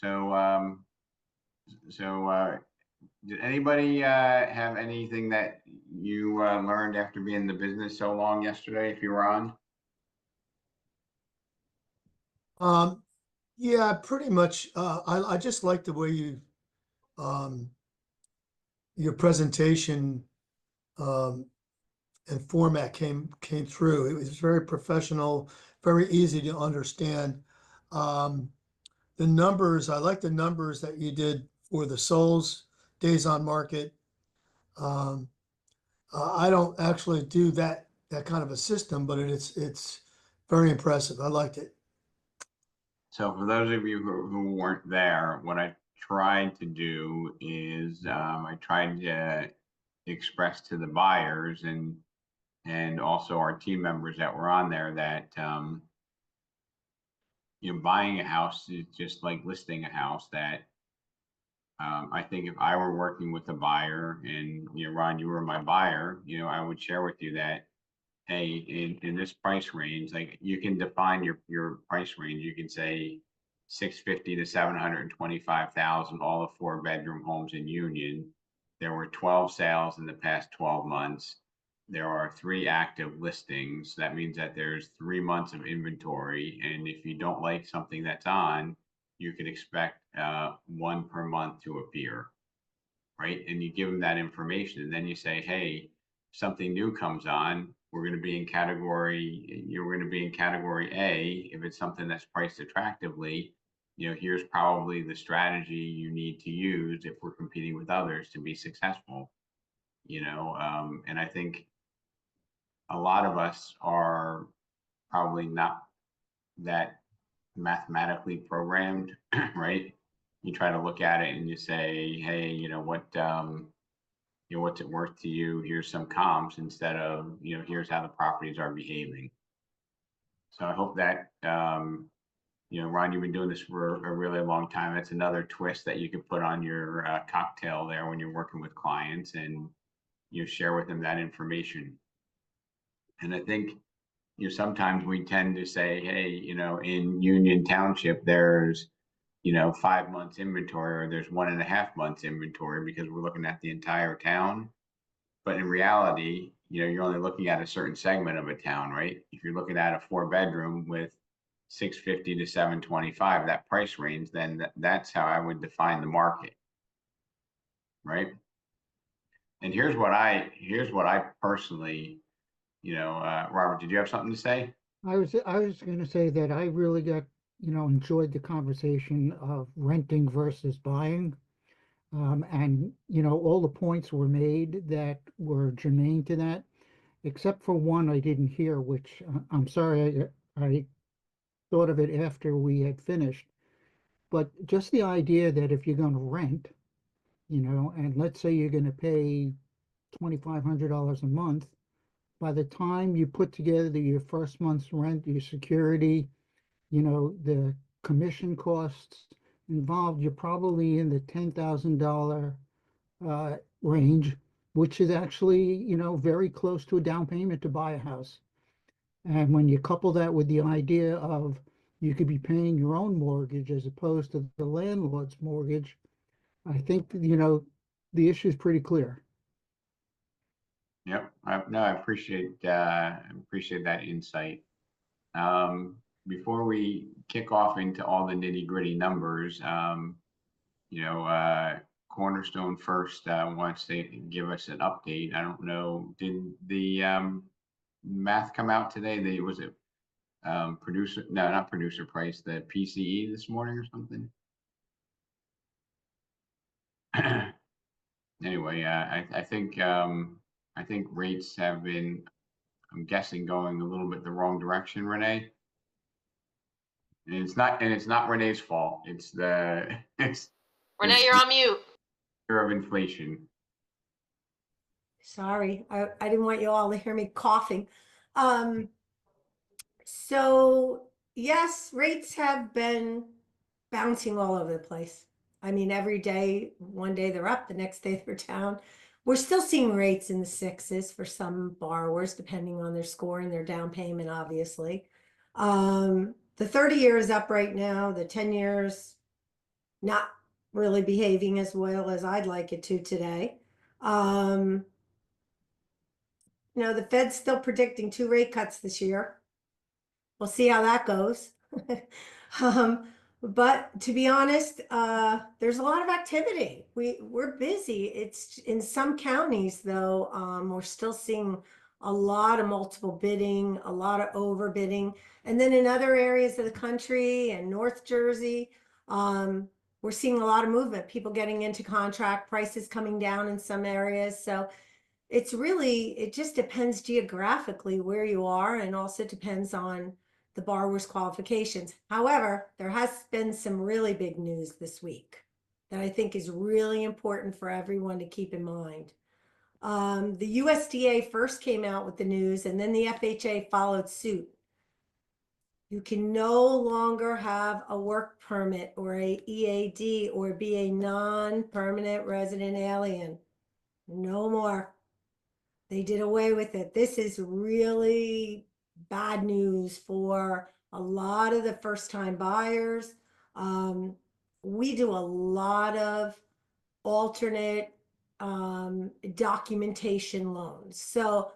So, did anybody have anything that you learned after being in the business so long yesterday, if you were on? Um, yeah, pretty much. I just like the way um, your presentation um, and format came through. It was very professional, very easy to understand. Um, the numbers, I like the numbers that you did for the souls, days on market. Um, I don't actually do that kind of a system, but it's very impressive. I liked it. So for those of you who weren't there, what I tried to do is I tried to express to the buyers and also our team members that were on there that buying a house is just like listing a house. That I think if I were working with a buyer and Ron, you were my buyer, I would share with you that hey, in this price range, like you can define your price range. You can say 650 to 725,000, all the 4-bedroom homes in Union. There were 12 sales in the past 12 months. There are 3 active listings. That means that there's 3 months of inventory. And if you don't like something that's on, you could expect one per month to appear, right? And you give them that information, and then you say, hey, something new comes on, we're going to be in category, you're going to be in category A. If it's something that's priced attractively, here's probably the strategy you need to use if we're competing with others to be successful. And I think a lot of us are probably not that mathematically programmed, right? You try to look at it and you say, hey, what's it worth to you? Here's some comps instead of, here's how the properties are behaving. So I hope that, Ron, you've been doing this for a really long time. That's another twist that you could put on your cocktail there when you're working with clients and you share with them that information. And I think, sometimes we tend to say, hey, in Union Township, there's 5 months inventory or there's 1.5 months inventory because we're looking at the entire town. But in reality, you're only looking at a certain segment of a town, right? If you're looking at a 4-bedroom with 650 to 725, that price range, then that's how I would define the market, right? And here's what I personally, Robert, did you have something to say? I was going to say that I really enjoyed the conversation of renting versus buying. And all the points were made that were germane to that, except for one I didn't hear, which I'm sorry, I thought of it after we had finished. But just the idea that if you're going to rent, and let's say you're going to pay $2,500 a month, by the time you put together your first month's rent, your security, the commission costs involved, you're probably in the $10,000 range, which is actually, very close to a down payment to buy a house. And when you couple that with the idea of you could be paying your own mortgage as opposed to the landlord's mortgage, I think, the issue is pretty clear. Yep. No, I appreciate that insight. Before we kick off into all the nitty gritty numbers, you know, uh, Cornerstone first wants to give us an update. I don't know, did the math come out today? Was it producer? No, not producer price. The PCE this morning or something. Anyway, I think rates have been, I'm guessing, going a little bit the wrong direction, Renee. And it's not Renee's fault. It's Renee, you're on mute. fear of inflation. Sorry, I didn't want you all to hear me coughing. Um, so yes, rates have been bouncing all over the place. I mean, every day, one day they're up, the next day they're down. We're still seeing rates in the sixes for some borrowers, depending on their score and their down payment, obviously. The 30 year is up right now, the 10 years not really behaving as well as I'd like it to today. The Fed's still predicting 2 rate cuts this year. We'll see how that goes. But to be honest, there's a lot of activity. We're busy. It's in some counties though, we're still seeing a lot of multiple bidding, a lot of overbidding. And then in other areas of the country and North Jersey, we're seeing a lot of movement, people getting into contract, prices coming down in some areas. So it just depends geographically where you are, and also depends on the borrower's qualifications. However, there has been some really big news this week that I think is really important for everyone to keep in mind. The USDA first came out with the news, and then the FHA followed suit. You can no longer have a work permit or a EAD or be a non-permanent resident alien. No more. They did away with it. This is really bad news for a lot of the first-time buyers. We do a lot of alternate documentation loans. So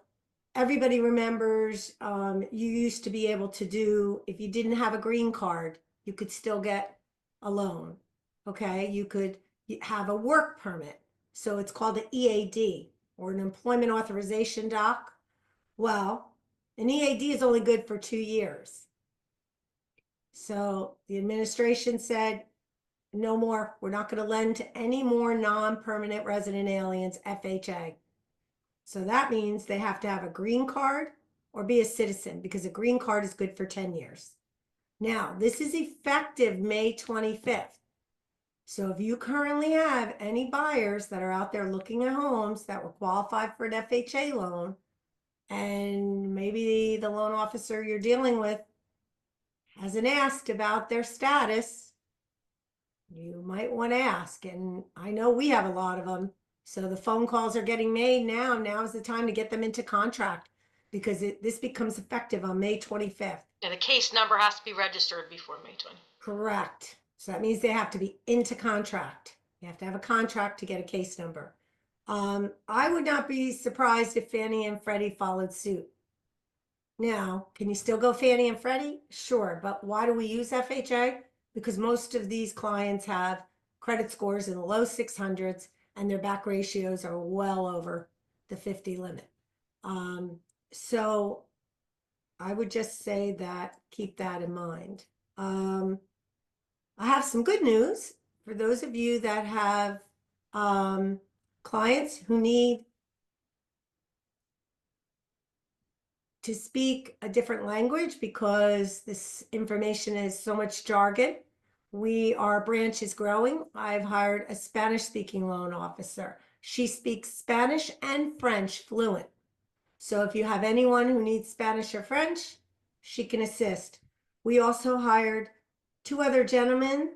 everybody remembers you used to be able to do, if you didn't have a green card, you could still get a loan. Okay, you could have a work permit. So it's called an EAD, or an employment authorization doc. Well, an EAD is only good for 2 years. So the administration said, no more. We're not going to lend to any more non-permanent resident aliens, FHA. So that means they have to have a green card or be a citizen, because a green card is good for 10 years. Now, this is effective May 25th. So if you currently have any buyers that are out there looking at homes that were qualified for an FHA loan, and maybe the loan officer you're dealing with hasn't asked about their status, you might want to ask. And I know we have a lot of them. So the phone calls are getting made now. Now is the time to get them into contract, because this becomes effective on May 25th. And the case number has to be registered before May 20. Correct. So that means they have to be into contract. You have to have a contract to get a case number. I would not be surprised if Fannie and Freddie followed suit. Now, can you still go Fannie and Freddie? Sure, but why do we use FHA? Because most of these clients have credit scores in the low 600s, and their back ratios are well over the 50 limit. So I would just say that, keep that in mind. I have some good news for those of you that have clients who need to speak a different language, because this information is so much jargon. Our branch is growing. I've hired a Spanish speaking loan officer. She speaks Spanish and French fluent. So if you have anyone who needs Spanish or French, she can assist. We also hired 2 other gentlemen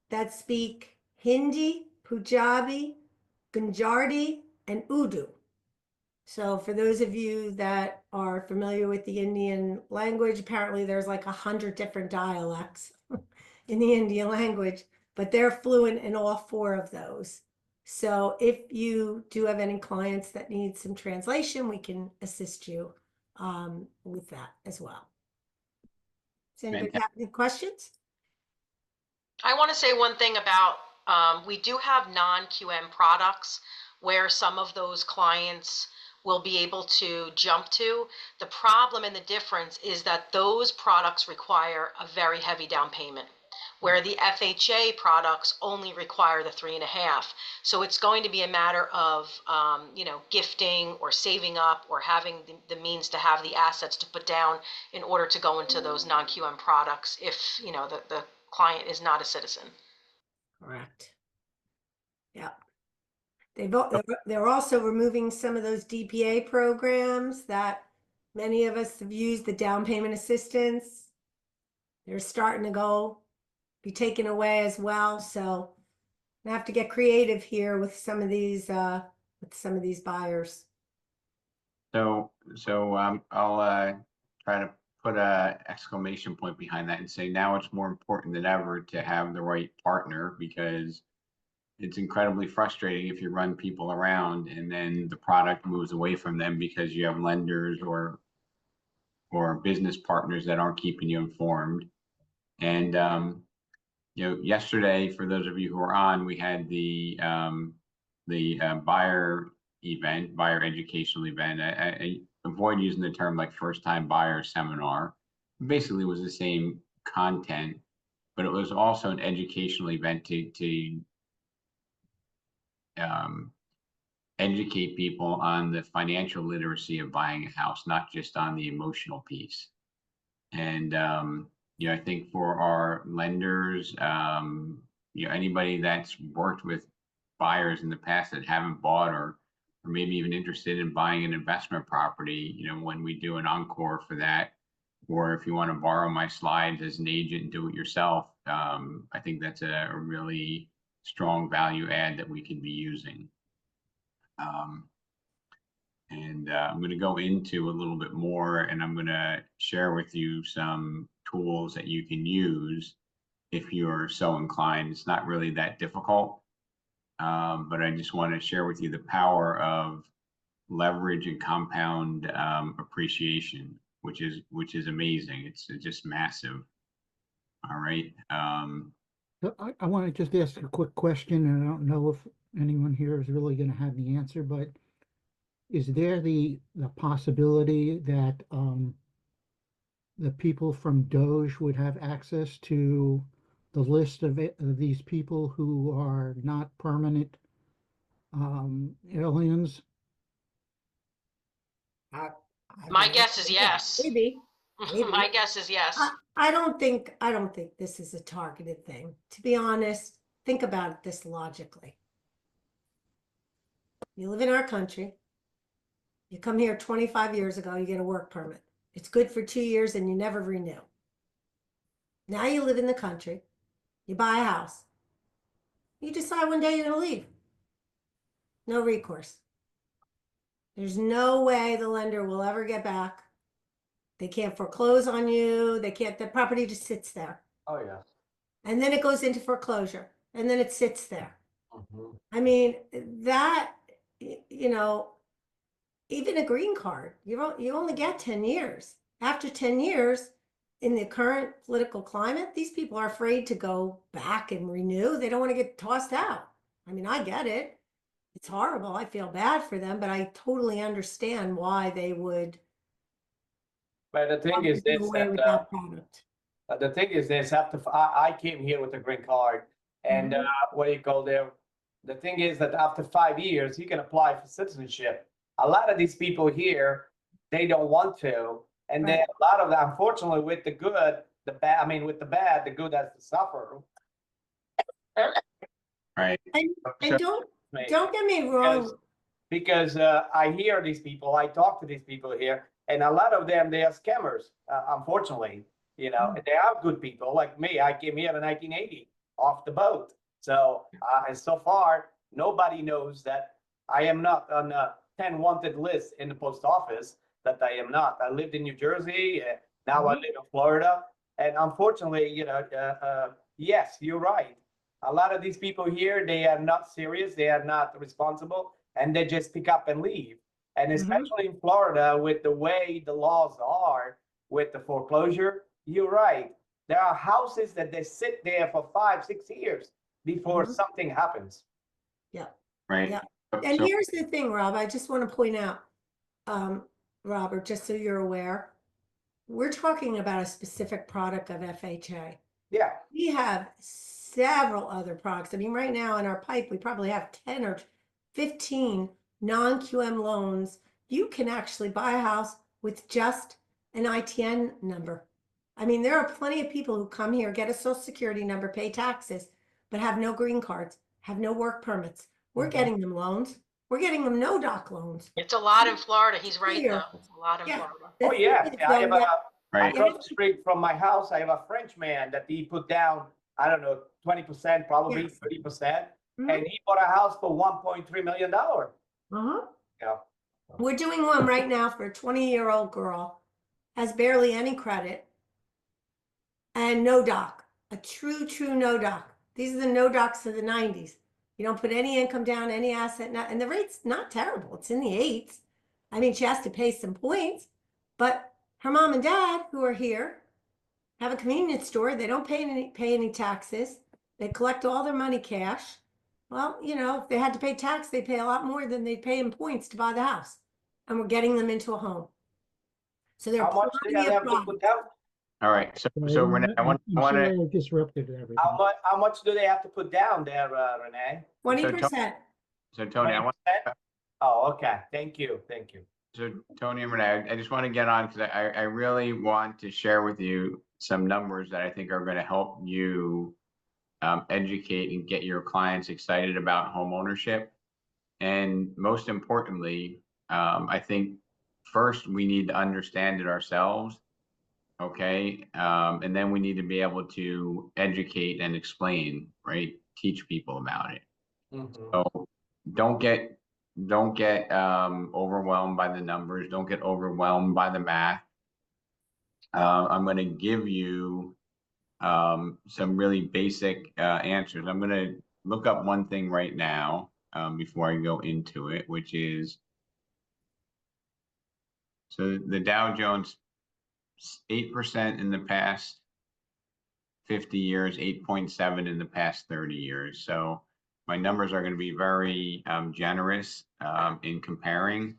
that speak Hindi, Punjabi, Gujarati, and Urdu. So for those of you that are familiar with the Indian language, apparently there's like 100 different dialects in the Indian language, but they're fluent in all 4 of those. So if you do have any clients that need some translation, we can assist you with that as well. Does anybody have any questions? I want to say one thing about, we do have non-QM products where some of those clients will be able to jump to. The problem and the difference is that those products require a very heavy down payment, where the FHA products only require the 3.5. So it's going to be a matter of, gifting or saving up, or having the means to have the assets to put down in order to go into those non-QM products if, the client is not a citizen. Correct. Yeah. They're also removing some of those DPA programs that many of us have used, the down payment assistance. They're starting to be taken away as well. So I have to get creative here with some of these buyers. So I'll try to put a exclamation point behind that and say now it's more important than ever to have the right partner, because it's incredibly frustrating if you run people around and then the product moves away from them because you have lenders or business partners that aren't keeping you informed. And yesterday, for those of you who are on, we had the buyer event, buyer educational event. I avoid using the term like first time buyer seminar. Basically, it was the same content, but it was also an educational event to educate people on the financial literacy of buying a house, not just on the emotional piece. And I think for our lenders, anybody that's worked with buyers in the past that haven't bought or maybe even interested in buying an investment property, when we do an encore for that, or if you want to borrow my slides as an agent and do it yourself, I think that's a really strong value add that we can be using. And I'm going to go into a little bit more, and I'm going to share with you some tools that you can use if you're so inclined. It's not really that difficult, but I just want to share with you the power of leverage and compound appreciation, which is amazing. It's just massive. All right. So I want to just ask a quick question, and I don't know if anyone here is really going to have the answer, but is there the possibility that the people from Doge would have access to the list of these people who are not permanent aliens? My guess is yes. Maybe. Maybe. My guess is yes. I don't think this is a targeted thing. To be honest, think about it this logically. You live in our country. You come here 25 years ago, you get a work permit. It's good for 2 years and you never renew. Now you live in the country. You buy a house. You decide one day you're going to leave. No recourse. There's no way the lender will ever get back. They can't foreclose on you. They can't, the property just sits there. Oh, yeah. And then it goes into foreclosure and then it sits there. Mhm. I mean, that, even a green card, you only get 10 years. After 10 years, in the current political climate, these people are afraid to go back and renew. They don't want to get tossed out. I mean, I get it. It's horrible. I feel bad for them, but I totally understand why they would But the thing is do this, away with that, that product. the thing is this, I came here with a green card, and Mhm. what do you call there? The thing is that after 5 years, you can apply for citizenship. A lot of these people here, they don't want to, and then Right. a lot of them, unfortunately, with the good, the bad. I mean, with the bad, the good has to suffer. Right. And So- don't get me wrong. Because I hear these people, I talk to these people here, and a lot of them, they are scammers, unfortunately. They are good people like me. I came here in 1980 off the boat. So, and so far, nobody knows that I am not on a 10 wanted list in the post office, that I am not. I lived in New Jersey, now I live in Florida. And unfortunately, yes, you're right. A lot of these people here, they are not serious, they are not responsible, and they just pick up and leave. And especially in Florida, with the way the laws are with the foreclosure, you're right. There are houses that they sit there for 5-6 years before something happens. Yeah. Right. Yeah. And So- here's the thing, Rob, I just want to point out, Robert, just so you're aware, we're talking about a specific product of FHA. Yeah. We have several other products. I mean, right now in our pipe, we probably have 10 or 15 non-QM loans. You can actually buy a house with just an ITN number. I mean, there are plenty of people who come here, get a social security number, pay taxes, but have no green cards, have no work permits. We're getting them loans. We're getting them no doc loans. It's a lot in Florida. He's right, Here. though. It's a lot in Yeah. Florida. Oh, yeah. I have Right. across the street from my house, I have a French man that he put down, I don't know, 20%, probably Yes. 30%. Mhm. And he bought a house for $1.3 million. Uh-huh. Yeah. We're doing one right now for a 20-year-old girl has barely any credit, and no doc, a true no doc. These are the no docs of the 90s. You don't put any income down, any asset, and the rate's not terrible. It's in the 8s. I mean, she has to pay some points, but her mom and dad, who are here, have a convenience store. They don't pay any taxes. They collect all their money cash. Well, you know, if they had to pay tax, they pay a lot more than they pay in points to buy the house. And we're getting them into a home. So there How are much do plenty they of have to products. put down? All right, so Renee, I I'm want sorry to, I disrupted everything. How much do they have to put down there, Renee? 20%. so Tony, I want, 20%? Oh, okay. Thank you. Thank you. so Tony and Renee, I just want to get on because I really want to share with you some numbers that I think are going to help you educate and get your clients excited about home ownership. And most importantly, I think first we need to understand it ourselves. Okay. And then we need to be able to educate and explain, right? Teach people about it. Mhm. So don't get overwhelmed by the numbers. Don't get overwhelmed by the math. I'm going to give you some really basic answers. I'm going to look up one thing right now before I go into it, which is, so the Dow Jones 8% in the past 50 years, 8.7 in the past 30 years. So my numbers are going to be very generous in comparing.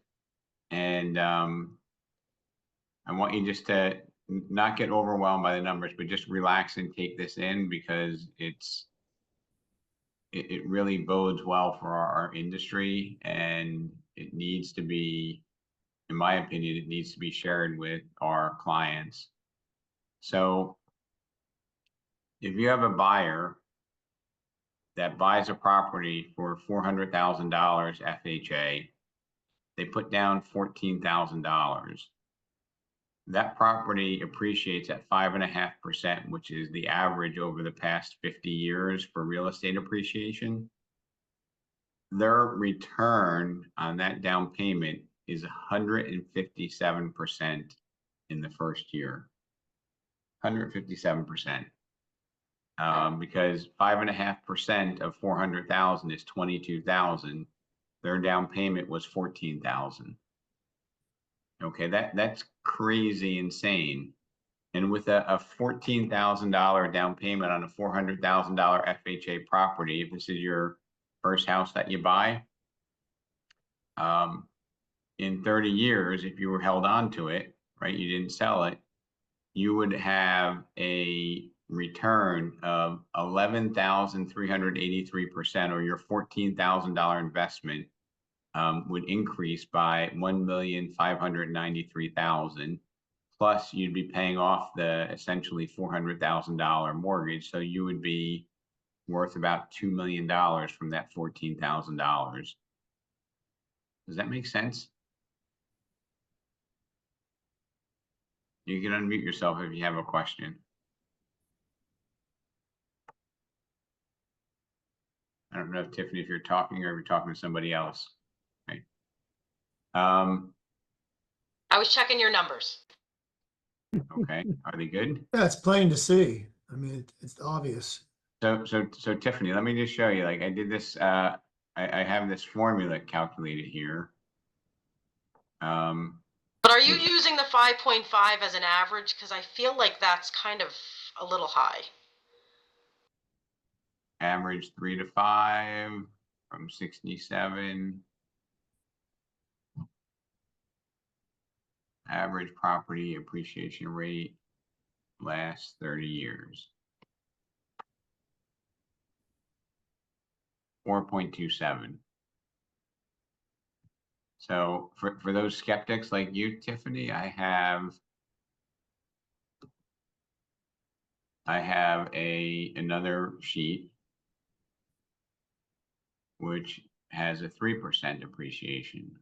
And I want you just to not get overwhelmed by the numbers, but just relax and take this in because it really bodes well for our industry, and it needs to be, in my opinion, it needs to be shared with our clients. So if you have a buyer that buys a property for $400,000 FHA, they put down $14,000. That property appreciates at 5.5%, which is the average over the past 50 years for real estate appreciation. Their return on that down payment is 157% in the first year. 157%. Because 5.5% of 400,000 is 22,000. Their down payment was 14,000. Okay, that's crazy insane. And with a $14,000 down payment on a $400,000 FHA property, if this is your first house that you buy, in 30 years, if you were held on to it, right, you didn't sell it, you would have a return of 11,383%, or your $14,000 investment would increase by 1,593,000. Plus, you'd be paying off the essentially $400,000 mortgage, so you would be worth about $2 million from that $14,000. Does that make sense? You can unmute yourself if you have a question. I don't know if Tiffany, if you're talking or if you're talking to somebody else. Okay. I was checking your numbers. Okay. Are they good? Yeah, it's plain to see. I mean, it's obvious. So Tiffany, let me just show you. Like I did this. I have this formula calculated here. But are you using the 5.5 as an average? Because I feel like that's kind of a little high. Average 3 to 5 from 67. Average property appreciation rate last 30 years. 4.27. So for those skeptics like you, Tiffany, I have another sheet which has a 3% appreciation.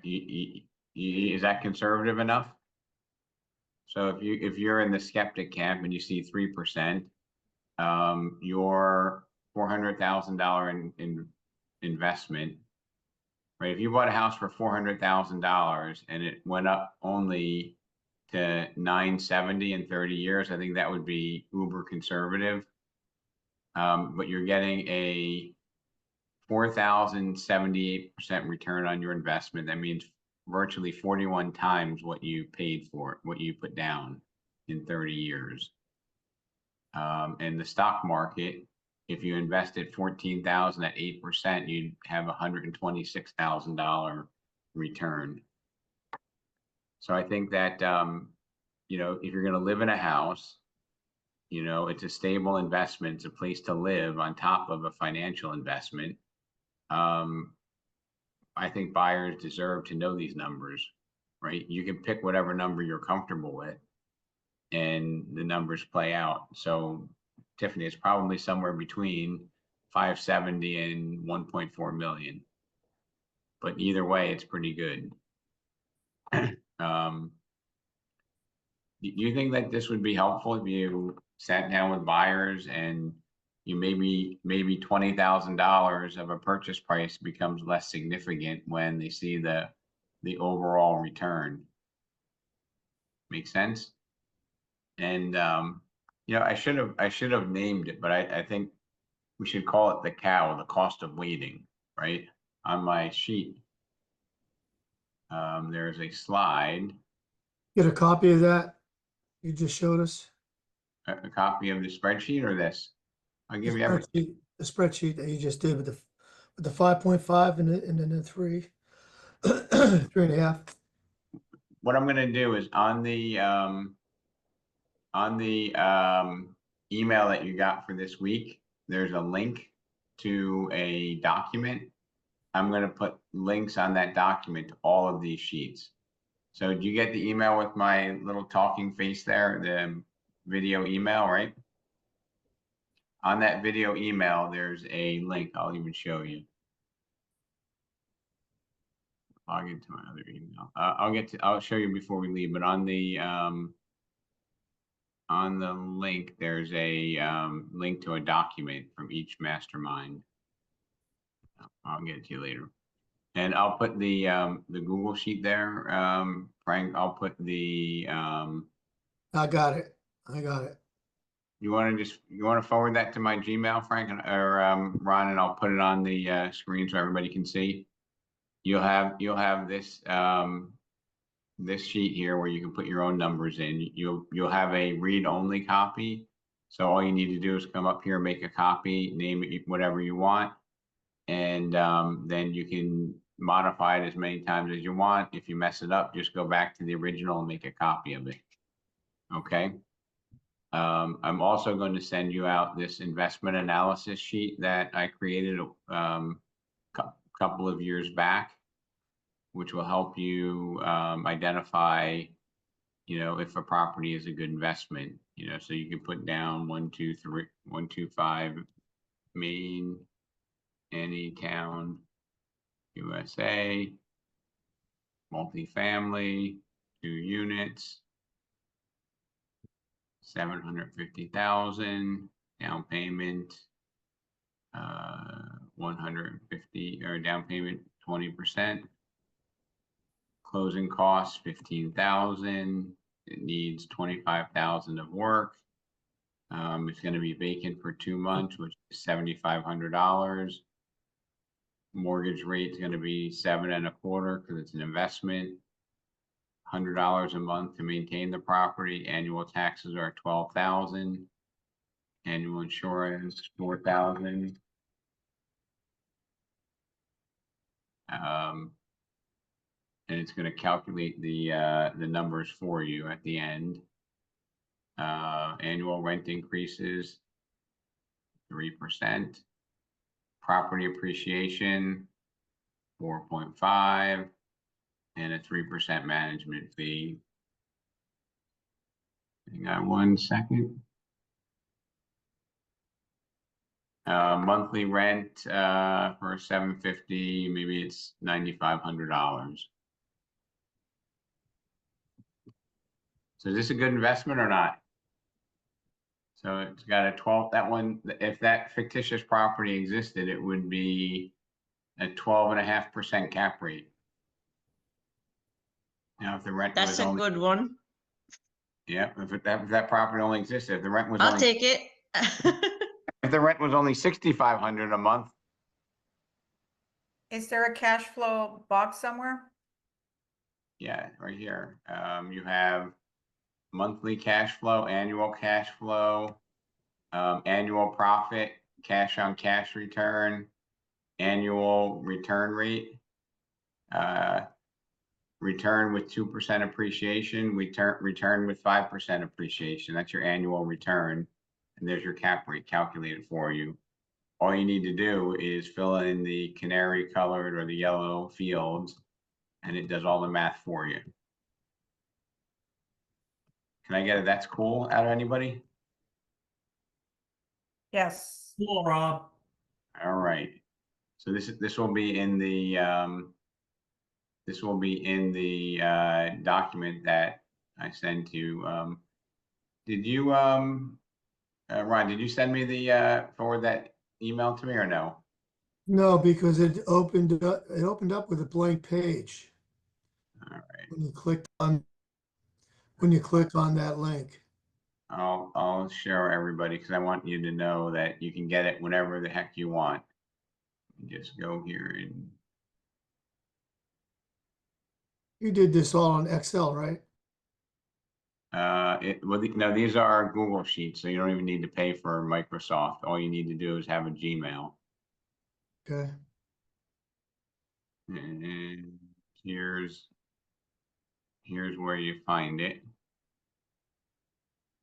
Is that conservative enough? So if you're in the skeptic camp and you see 3%, your $400,000 investment, right? If you bought a house for $400,000 and it went up only to 970 in 30 years. I think that would be uber conservative. But you're getting a 4,078% return on your investment. That means virtually 41 times what you paid for it, what you put down in 30 years. And the stock market, if you invested 14,000 at 8%, you'd have $126,000 return. So I think that, you know, if you're going to live in a house, you know, it's a stable investment. It's a place to live on top of a financial investment. I think buyers deserve to know these numbers, right? You can pick whatever number you're comfortable with and the numbers play out. So Tiffany, it's probably somewhere between 570 and 1.4 million. But either way, it's pretty good. Do you think that this would be helpful if you sat down with buyers and you maybe $20,000 of a purchase price becomes less significant when they see the overall return? Make sense? And you know, I should have named it, but I think we should call it the cow, the cost of waiting, right? On my sheet, there's a slide, Get a copy of that you just showed us? a copy of the spreadsheet or this? I'll The give you everything. spreadsheet that you just did with the 5.5 and then the 3, 3.5. What I'm gonna do is on the email that you got for this week, there's a link to a document. I'm gonna put links on that document to all of these sheets. So do you get the email with my little talking face there, the video email, right? On that video email, there's a link. I'll even show you. Log into my other email. I'll show you before we leave, but on the link, there's a link to a document from each mastermind. I'll get it to you later. And I'll put the Google sheet there. Frank, I'll put the I got it. I got it. you want to forward that to my Gmail, Frank, or Ron, and I'll put it on the screen so everybody can see. You'll have this this sheet here where you can put your own numbers in. You'll have a read-only copy. So all you need to do is come up here, make a copy, name it whatever you want, and then you can modify it as many times as you want. If you mess it up, just go back to the original and make a copy of it. Okay. I'm also going to send you out this investment analysis sheet that I created a couple of years back, which will help you identify, you know, if a property is a good investment. You know, so you can put down 125 Main, any town, USA, multifamily, 2 units, 750,000 down payment, 150 or down payment 20%. Closing costs 15,000. It needs 25,000 of work. It's going to be vacant for 2 months, which is $7,500. Mortgage rate is going to be 7.25% because it's an investment. $100 a month to maintain the property. Annual taxes are $12,000. Annual insurance $4,000. And it's going to calculate the numbers for you at the end. Annual rent increases 3%. Property appreciation 4.5, and a 3% management fee. Hang on 1 second. Monthly rent for 750, maybe it's $9,500. So is this a good investment or not? So it's got a 12, that one, if that fictitious property existed, it would be a 12.5% cap rate. Now, if the rent That's was a only, good one. Yeah, if that property only existed, if the rent was I'll only, take it. if the rent was only 6,500 a month, Is there a cash flow box somewhere? yeah, right here. You have monthly cash flow, annual cash flow, annual profit, cash on cash return, annual return rate, return with 2% appreciation, return with 5% appreciation. That's your annual return. And there's your cap rate calculated for you. All you need to do is fill in the canary colored or the yellow fields, and it does all the math for you. Can I get a that's cool out of anybody? Yes. Cool, Rob. All right. So this will be in the document that I sent you. Did you Ron, did you send me the forward that email to me or no? No, because it opened up with a blank page All right. when you click on that link. I'll share everybody because I want you to know that you can get it whenever the heck you want. Just go here and You did this all on Excel, right? no, these are Google Sheets, so you don't even need to pay for Microsoft. All you need to do is have a Gmail. Okay. And here's where you find it.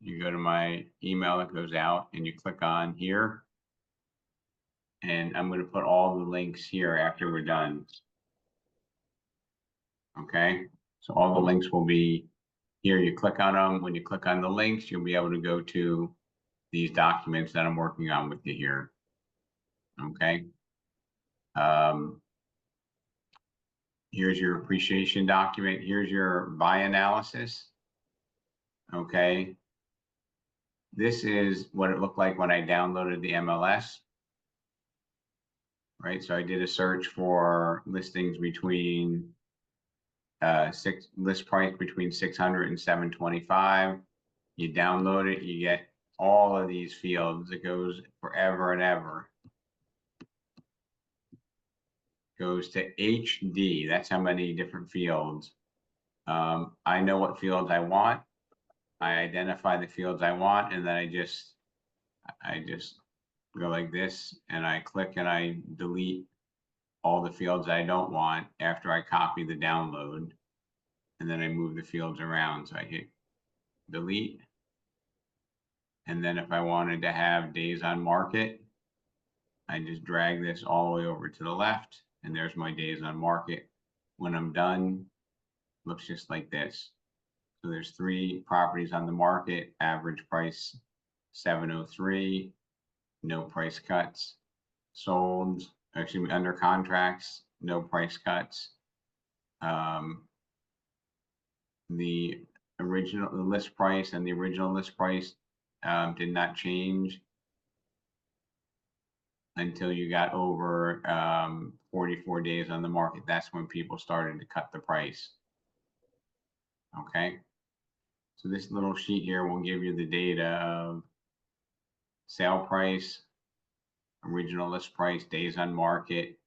You go to my email that goes out and you click on here. And I'm going to put all the links here after we're done. Okay, so all the links will be here. You click on them. When you click on the links, you'll be able to go to these documents that I'm working on with you here. Okay. Here's your appreciation document. Here's your buy analysis. Okay. This is what it looked like when I downloaded the MLS. Right, so I did a search for listings between list price between 600 and 725. You download it, you get all of these fields. It goes forever and ever. Goes to HD. That's how many different fields. I know what fields I want. I identify the fields I want, and then I just go like this, and I click and I delete all the fields I don't want after I copy the download, and then I move the fields around. So I hit delete. And then if I wanted to have days on market, I just drag this all the way over to the left, and there's my days on market. When I'm done, looks just like this. So there's 3 properties on the market, average price 703, no price cuts, sold, actually under contracts, no price cuts. The list price and the original list price did not change until you got over 44 days on the market. That's when people started to cut the price. Okay. So this little sheet here will give you the data of sale price, original list price, days on market,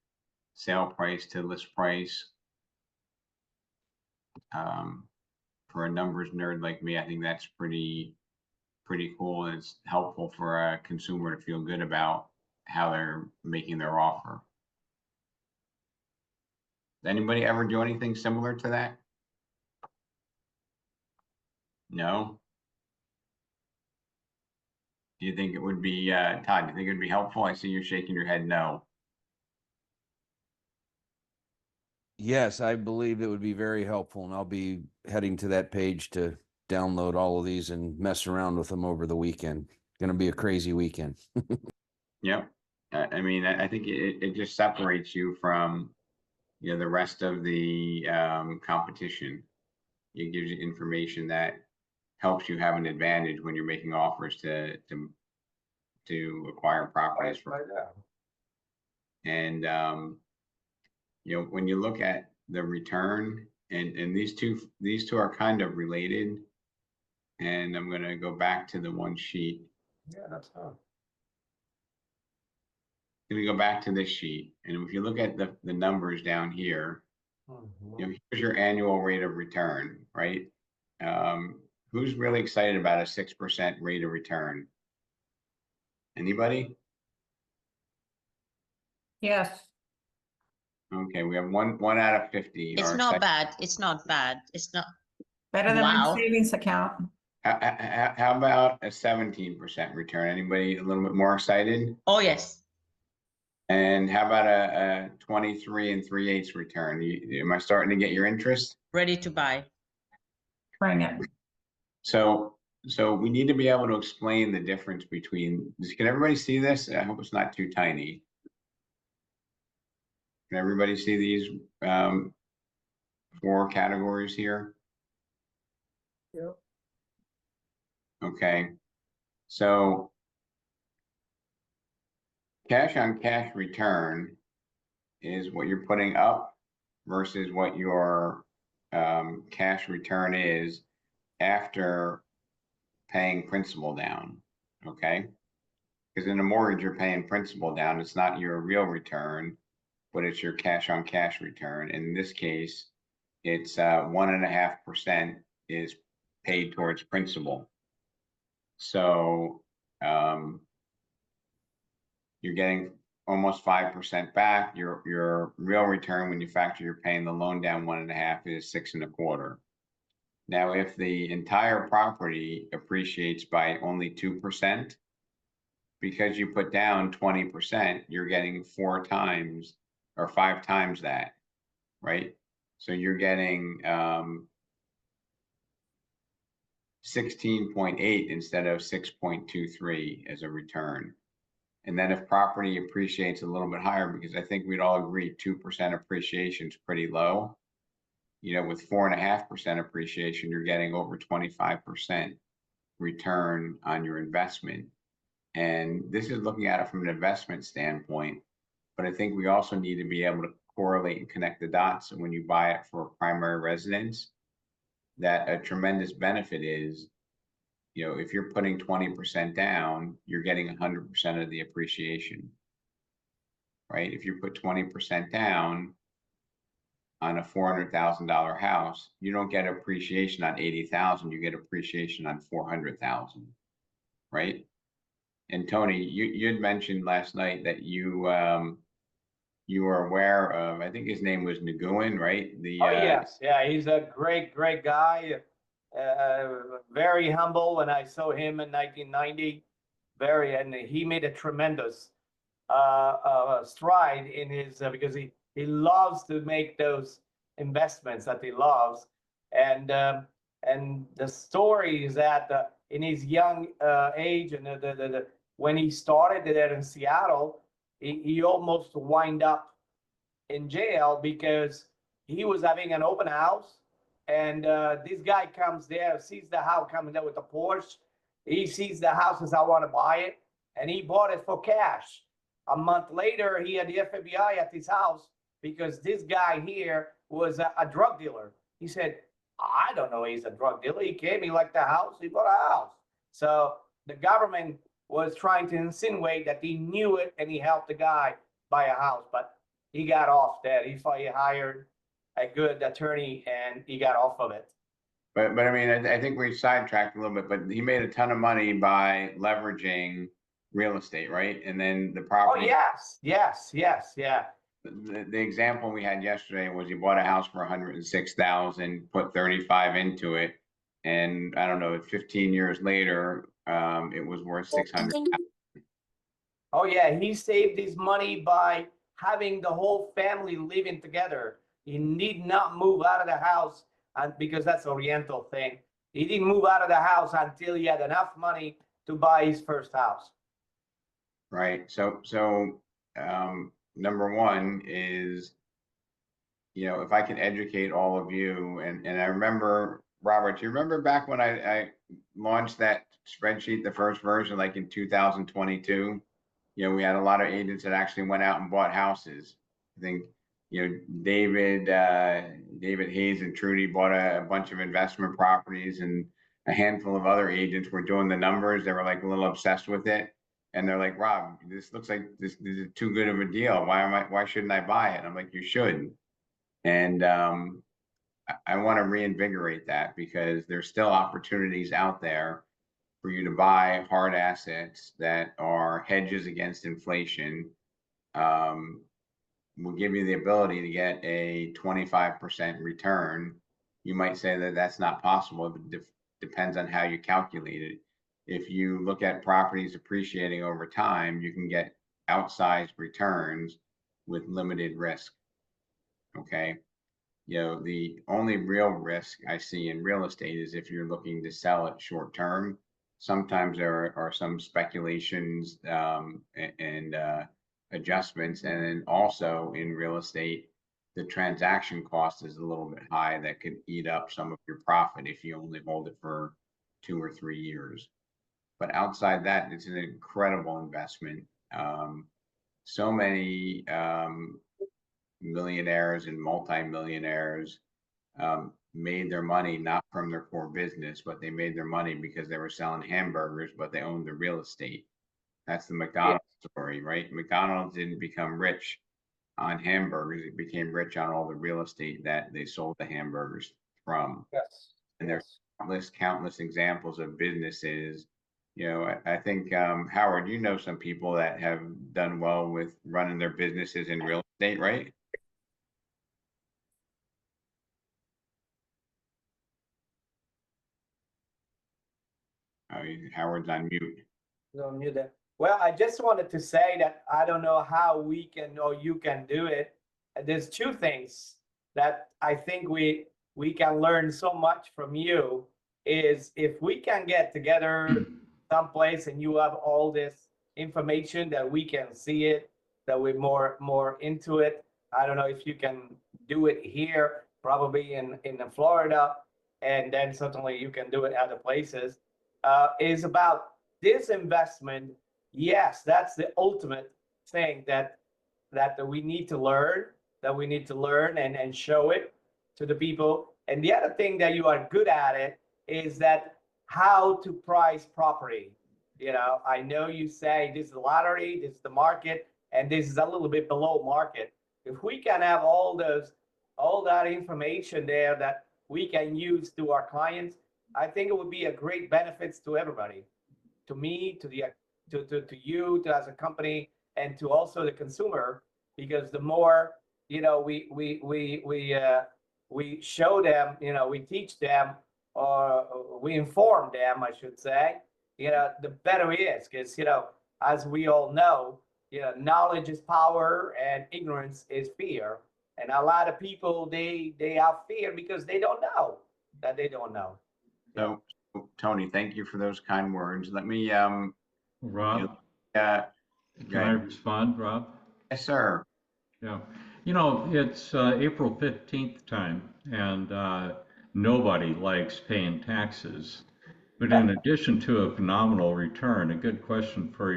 sale price to list price. For a numbers nerd like me, I think that's pretty cool, and it's helpful for a consumer to feel good about how they're making their offer. Does anybody ever do anything similar to that? No? Do you think it would be, Todd, do you think it'd be helpful? I see you shaking your head no. Yes, I believe it would be very helpful, and I'll be heading to that page to download all of these and mess around with them over the weekend. Going to be a crazy weekend. Yep. I mean, I think it just separates you from, the rest of the competition. It gives you information that helps you have an advantage when you're making offers to acquire properties. Right now. And when you look at the return, and these two are kind of related. And I'm gonna go back to the one sheet. Yeah, that's fine. Gonna go back to this sheet, and if you look at the numbers down here, Mhm. you know, here's your annual rate of return, right? Who's really excited about a 6% rate of return? Anybody? Yes. Okay, we have one out of 50 It's are not excited. bad. It's not bad. It's not. Better than my Wow. savings account. How about a 17% return? Anybody a little bit more excited? Oh, yes. And how about a 23 and 3/8 return? Am I starting to get your interest? Ready to buy. Bring it. So we need to be able to explain the difference between, can everybody see this? I hope it's not too tiny. Can everybody see these 4 categories here? Yep. Okay, so cash on cash return is what you're putting up versus what your cash return is after paying principal down, okay? Because in a mortgage, you're paying principal down. It's not your real return, but it's your cash on cash return. In this case, it's 1.5% is paid towards principal. So you're getting almost 5% back. Your real return when you factor you're paying the loan down 1.5 is 6.25. Now, if the entire property appreciates by only 2%, because you put down 20%, you're getting 4 times or 5 times that, right? So you're getting 16.8 instead of 6.23 as a return. And then if property appreciates a little bit higher, because I think we'd all agree 2% appreciation is pretty low. You know, with 4.5% appreciation, you're getting over 25% return on your investment. And this is looking at it from an investment standpoint, but I think we also need to be able to correlate and connect the dots. And when you buy it for a primary residence, that a tremendous benefit is, you know, if you're putting 20% down, you're getting 100% of the appreciation, right? If you put 20% down on a $400,000 house, you don't get appreciation on 80,000, you get appreciation on 400,000, right? And Tony, you had mentioned last night that you were aware of, I think his name was Nguyen, right? Oh, yes, yeah, he's a great guy. Very humble when I saw him in 1990. And he made a tremendous stride in his because he loves to make those investments that he loves, and the story is that in his young age and when he started there in Seattle, he almost wind up in jail because he was having an open house, and this guy comes there, sees the house coming there with the Porsche. He sees the house, says, "I want to buy it," and he bought it for cash. A month later, he had the FBI at his house because this guy here was a drug dealer. He said, "I don't know he's a drug dealer. He came, he liked the house, he bought a house." So the government was trying to insinuate that he knew it and he helped the guy buy a house, but he got off that. He hired a good attorney and he got off of it. But I mean, I think we sidetracked a little bit, but he made a ton of money by leveraging real estate, right? And then the Oh, property. yes, yeah. The example we had yesterday was he bought a house for 106,000, put 35 into it, and I don't know, 15 years later, it was worth 600. Oh, yeah, he saved his money by having the whole family living together. He need not move out of the house, and because that's Oriental thing. He didn't move out of the house until he had enough money to buy his first house. Right. So number one is, you know, if I can educate all of you, and I remember, Robert, you remember back when I launched that spreadsheet, the first version, like in 2022, you know, we had a lot of agents that actually went out and bought houses. I think, you know, David Hayes and Trudy bought a bunch of investment properties, and a handful of other agents were doing the numbers. They were like a little obsessed with it. And they're like, Rob, this looks like this is too good of a deal. Why shouldn't I buy it? I'm like, you should. And I want to reinvigorate that because there's still opportunities out there for you to buy hard assets that are hedges against inflation. Will give you the ability to get a 25% return. You might say that that's not possible, but depends on how you calculate it. If you look at properties appreciating over time, you can get outsized returns with limited risk. Okay. The only real risk I see in real estate is if you're looking to sell it short term. Sometimes there are some speculations and adjustments, and then also in real estate, the transaction cost is a little bit high that could eat up some of your profit if you only hold it for 2 or 3 years. But outside that, it's an incredible investment. So many millionaires and multimillionaires made their money not from their core business, but they made their money because they were selling hamburgers, but they owned the real estate. That's the McDonald's story, right? McDonald's didn't become rich on hamburgers. It became rich on all the real estate that they sold the hamburgers from. Yes. And there's countless examples of businesses. I think, Howard, some people that have done well with running their businesses in real estate, right? Howard's on mute. Don't mute that. Well, I just wanted to say that I don't know how we can or you can do it. There's two things that I think we can learn so much from you is if we can get together someplace and you have all this information that we can see it, that we're more into it. I don't know if you can do it here, probably in Florida, and then certainly you can do it other places. Is about this investment. Yes, that's the ultimate thing that we need to learn, and show it to the people. And the other thing that you are good at it is that how to price property. I know you say this is the lottery, this is the market, and this is a little bit below market. If we can have all that information there that we can use to our clients, I think it would be a great benefits to everybody, to me, to you, to as a company, and to also the consumer, because the more we show them, we teach them, or we inform them, I should say, the better it is, because as we all know, knowledge is power and ignorance is fear, and a lot of people they have fear because they don't know that they don't know. So, Tony, thank you for those kind words. Let me, Rob, can I respond, Rob? Yes, sir. Yeah. It's April 15th time, and nobody likes paying taxes. But in addition to a phenomenal return, a good question for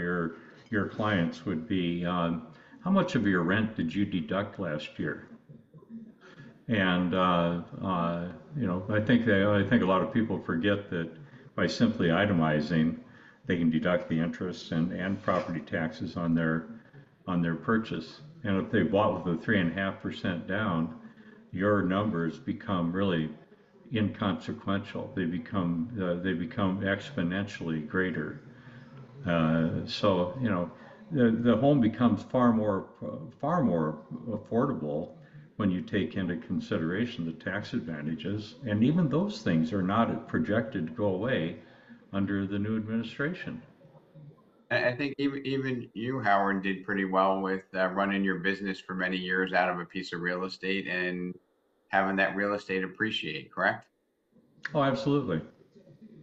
your clients would be, how much of your rent did you deduct last year? And I think a lot of people forget that by simply itemizing, they can deduct the interest and property taxes on their purchase. And if they bought with a 3.5% down, your numbers become really inconsequential. They become exponentially greater. So the home becomes far more affordable when you take into consideration the tax advantages, and even those things are not projected to go away under the new administration. I think even you, Howard, did pretty well with running your business for many years out of a piece of real estate and having that real estate appreciate, correct? Oh, absolutely.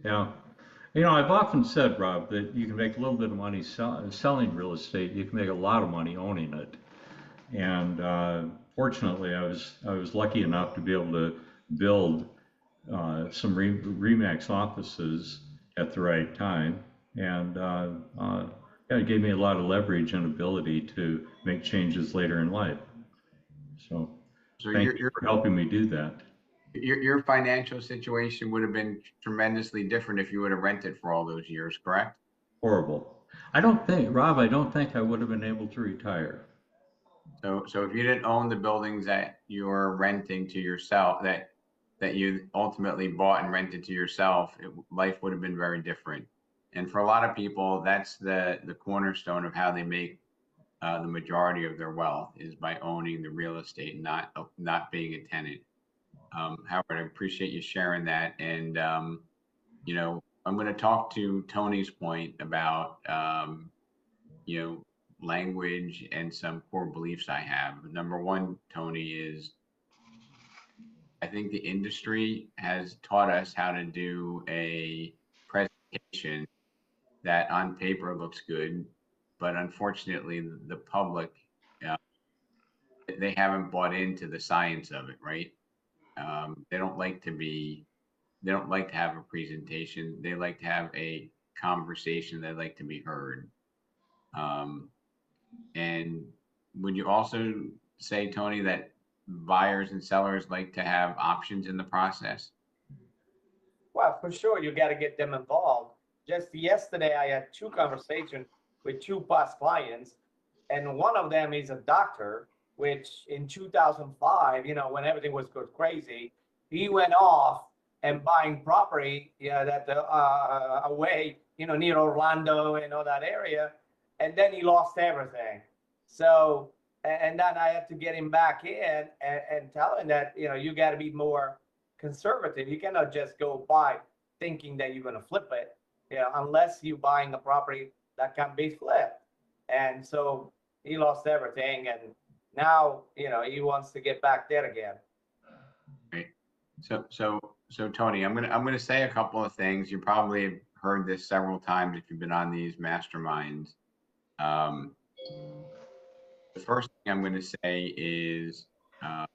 Yeah. I've often said, Rob, that you can make a little bit of money selling real estate. You can make a lot of money owning it. And fortunately, I was lucky enough to be able to build some Remax offices at the right time, and it gave me a lot of leverage and ability to make changes later in life. So thank you for helping me do that. Your financial situation would have been tremendously different if you would have rented for all those years, correct? Horrible. I don't think, Rob, I don't think I would have been able to retire. So if you didn't own the buildings that you're renting to yourself, that you ultimately bought and rented to yourself, life would have been very different. And for a lot of people, that's the cornerstone of how they make the majority of their wealth is by owning the real estate, and not being a tenant. Howard, I appreciate you sharing that. And you know, I'm going to talk to Tony's point about you know, language and some core beliefs I have. Number one, Tony, is I think the industry has taught us how to do a presentation that on paper looks good, but unfortunately, the public, uh, they haven't bought into the science of it, right? They don't like to be, they don't like to have a presentation. They like to have a conversation. They like to be heard. Um, And would you also say, Tony, that buyers and sellers like to have options in the process? Well, for sure, you got to get them involved. Just yesterday, I had two conversations with two past clients, and one of them is a doctor, which in 2005, you know, when everything was going crazy, he went off and buying property, yeah, that away, you know, near Orlando and all that area, and then he lost everything. So, and then I had to get him back in and tell him that, you know, you got to be more conservative. You cannot just go buy thinking that you're going to flip it, you know, unless you're buying a property that can be flipped. And so he lost everything, and now, you know, he wants to get back there again. Right. So Tony, I'm gonna say a couple of things. You probably have heard this several times if you've been on these masterminds. Um, the first thing I'm going to say is uh,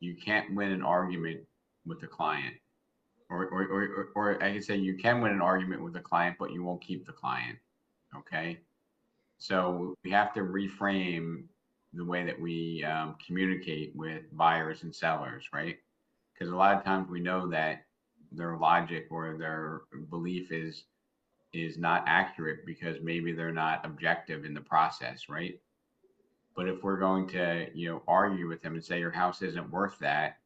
you can't win an argument with the client. Or I can say you can win an argument with the client, but you won't keep the client. Okay. So we have to reframe the way that we communicate with buyers and sellers, right? Because a lot of times we know that their logic or their belief is not accurate because maybe they're not objective in the process, right? But if we're going to, you know, argue with them and say your house isn't worth that,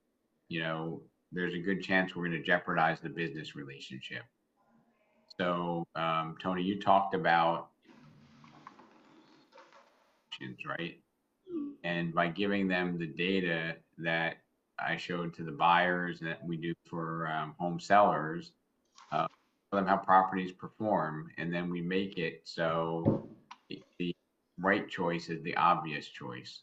you know, there's a good chance we're going to jeopardize the business relationship. So, Tony, you talked about options, right? And by giving them the data that I showed to the buyers that we do for home sellers, for them how properties perform, and then we make it so the right choice is the obvious choice.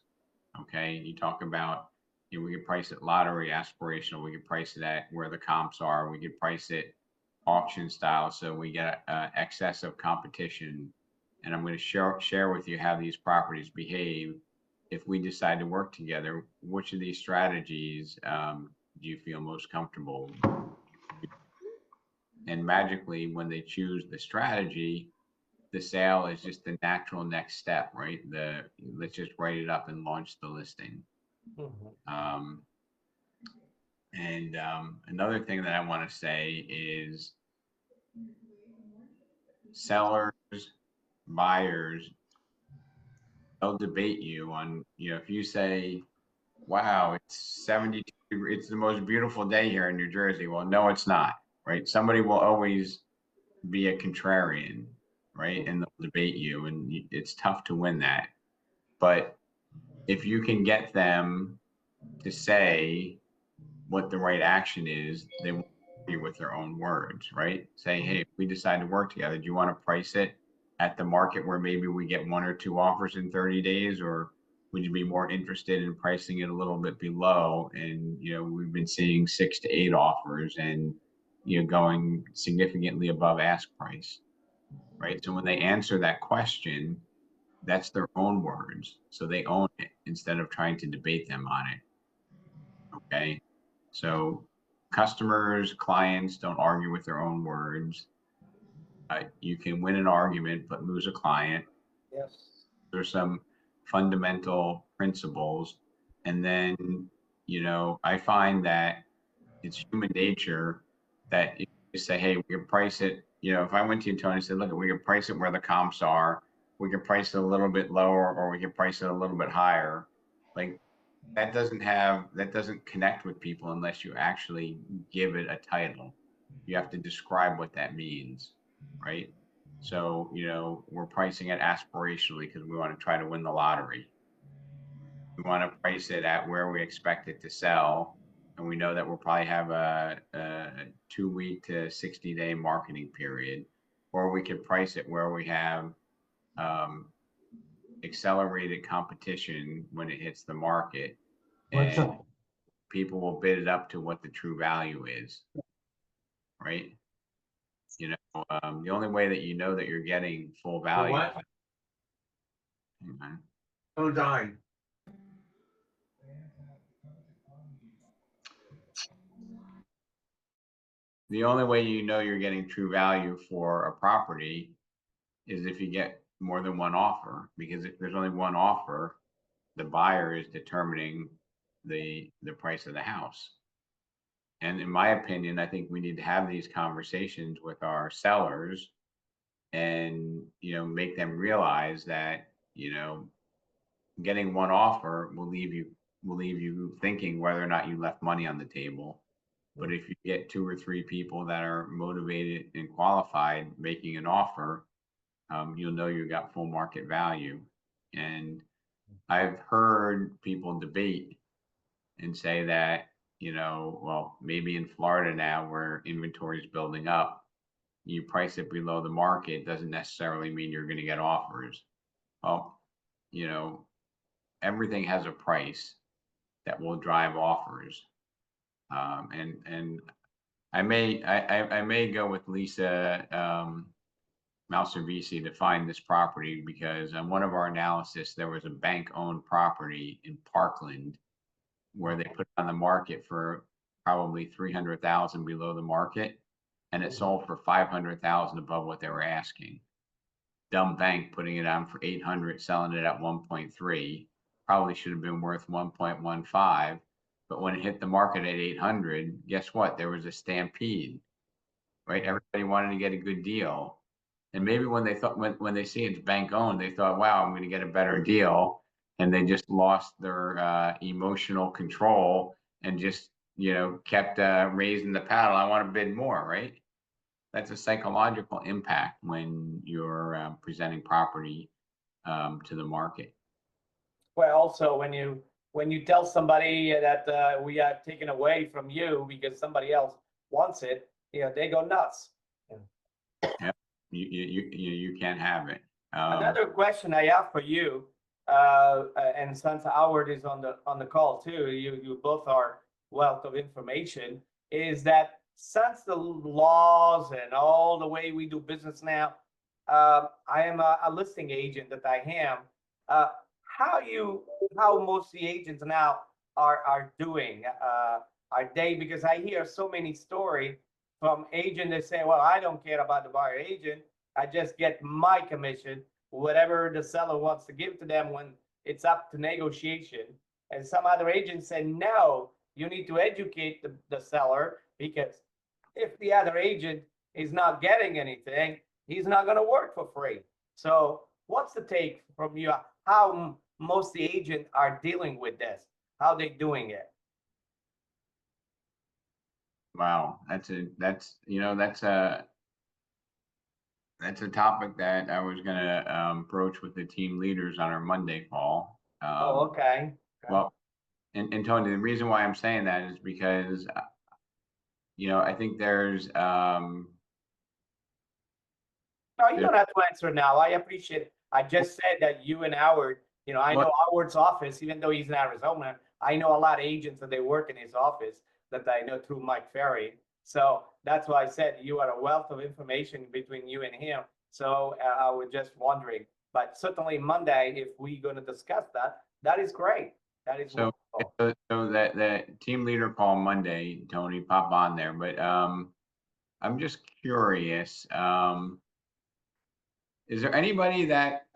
Okay, you talk about, you know, we could price it lottery aspirational, we could price it at where the comps are, we could price it auction style, so we get excess of competition. And I'm going to share with you how these properties behave if we decide to work together. Which of these strategies do you feel most comfortable? And magically, when they choose the strategy, the sale is just the natural next step, right? Let's just write it up and launch the listing. Um, and another thing that I want to say is sellers, buyers, they'll debate you on, you know, if you say, wow, it's 72, it's the most beautiful day here in New Jersey. Well, no, it's not, right? Somebody will always be a contrarian, right? And they'll debate you, and it's tough to win that. But if you can get them to say what the right action is, they will be with their own words, right? Say, hey, if we decide to work together, do you want to price it at the market where maybe we get 1 or 2 offers in 30 days, or would you be more interested in pricing it a little bit below? And, you know, we've been seeing 6 to 8 offers and, you know, going significantly above ask price, right? So when they answer that question, that's their own words. So they own it instead of trying to debate them on it. Okay. So customers, clients don't argue with their own words. You can win an argument, but lose a client. Yes. There's some fundamental principles. And then you know, I find that it's human nature that if you say, hey, we can price it, you know, if I went to you, Tony, and said, look, we can price it where the comps are, we can price it a little bit lower, or we can price it a little bit higher. Like that doesn't connect with people unless you actually give it a title. You have to describe what that means, right? So, you know, we're pricing it aspirationally because we want to try to win the lottery. We want to price it at where we expect it to sell. And we know that we'll probably have a 2-week to 60-day marketing period, or we could price it where we have accelerated competition when it hits the market, and people will bid it up to what the true value is, right? You know, the only way that you know that you're getting full value. Oh, dying. The only way you know you're getting true value for a property is if you get more than one offer, because if there's only one offer, the buyer is determining the price of the house. And in my opinion, I think we need to have these conversations with our sellers and, you know, make them realize that, you know, getting one offer will leave you thinking whether or not you left money on the table. But if you get 2 or 3 people that are motivated and qualified making an offer, you'll know you got full market value. And I've heard people debate and say that, you know, well, maybe in Florida now where inventory is building up, you price it below the market doesn't necessarily mean you're going to get offers. Well, you know, everything has a price that will drive offers. And I may go with Lisa Malservisi to find this property, because on one of our analysis, there was a bank-owned property in Parkland where they put it on the market for probably 300,000 below the market, and it sold for 500,000 above what they were asking. Dumb bank putting it on for 800, selling it at 1.3, probably should have been worth 1.15. But when it hit the market at 800, guess what? There was a stampede, right? Everybody wanted to get a good deal. And maybe when they see it's bank owned, they thought, wow, I'm going to get a better deal. And they just lost their emotional control and just, you know, kept raising the paddle. I want to bid more, right? That's a psychological impact when you're presenting property to the market. Well, also when you tell somebody that we are taken away from you because somebody else wants it, you know, they go nuts. Yeah, you can't have it. Another question I have for you, and since Howard is on the call too, you both are wealth of information, is that since the laws and all the way we do business now, I am a listing agent that I am. How most of the agents now are doing? Are they, because I hear so many stories from agents that say, well, I don't care about the buyer agent. I just get my commission, whatever the seller wants to give to them when it's up to negotiation. And some other agents say, no, you need to educate the seller, because if the other agent is not getting anything, he's not going to work for free. So what's the take from you? How most the agents are dealing with this? How they doing it? Wow, that's a topic that I was going to broach with the team leaders on our Monday call. Oh, okay. Well, and Tony, the reason why I'm saying that is because, you know, I think there's No, you don't have to answer now. I appreciate it. I just said that you and Howard, you know, I know Howard's office, even though he's in Arizona, I know a lot of agents that they work in his office that I know through Mike Ferry. So that's why I said you are a wealth of information between you and him. So I was just wondering, but certainly Monday, if we're going to discuss that, that is great. That is so wonderful. so that team leader call Monday, Tony, pop on there. But I'm just curious. Is there anybody that